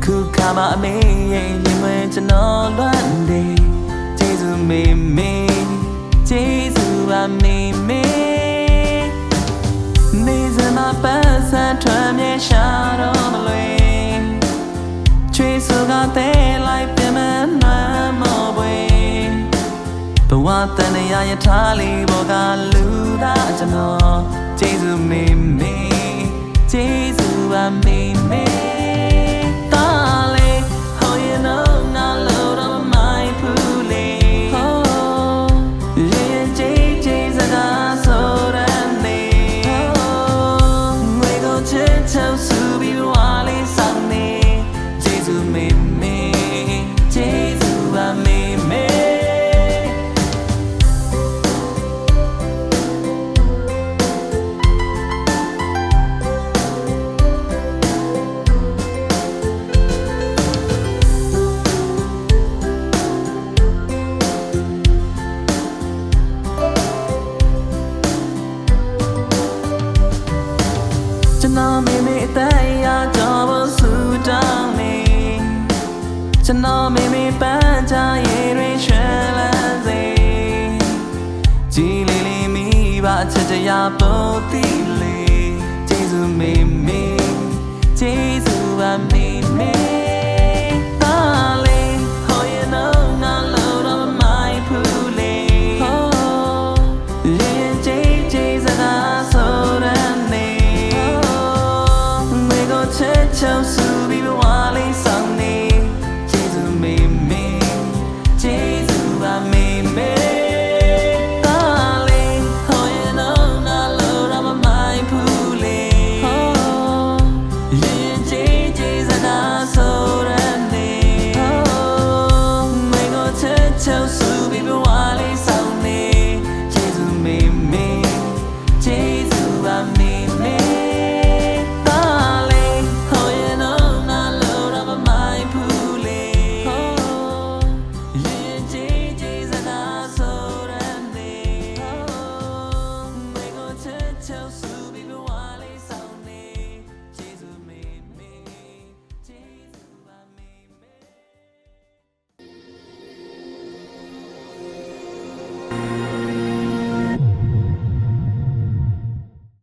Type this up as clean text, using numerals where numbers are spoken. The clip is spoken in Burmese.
ခုခါမှအမေရဲ့ရင်ဝင်ကျွန်တော်လွမ်းတယ်ကျေးဇူးမေမေကျေးဇူးပါမေမေနေစမပတ်စံထွမ်းမြေရှာတော့မလွယ်ချွေးဆိုကတဲ့လိုက်ပြမနှမ်းမောပွေဘဝတန်ရရထားလေးဘောကလူသားကျွန်တော်ကျေးဇူးမေမေကျေးဇူးပါမေမေကျွန်တော်မေမေအသက်ရကြောဖို့ဆူတောင်းနေကျွန်တော်မေမေပန်းချရေတွေရွှင်လန်းစေကြည်လေးလေးမိဘချစ်တရားပို့တိလေးကျေးဇူးမေမေကျေးဇူးပါမေမေချောဆူပြီးဘဝလေးဆောင်နေကျေးဇူးမေမေကျေးဇူးပါမေမေတာလေးဟောရင်တော့ငါလိုတော့မမိုက်ဘူးလေရင်ကျေးစကားဆိုရနေမေကိုချောဆူပြီးဘဝလေးဆောင်နေကျေးဇူးမေမေကျေးဇူးပါမေမေ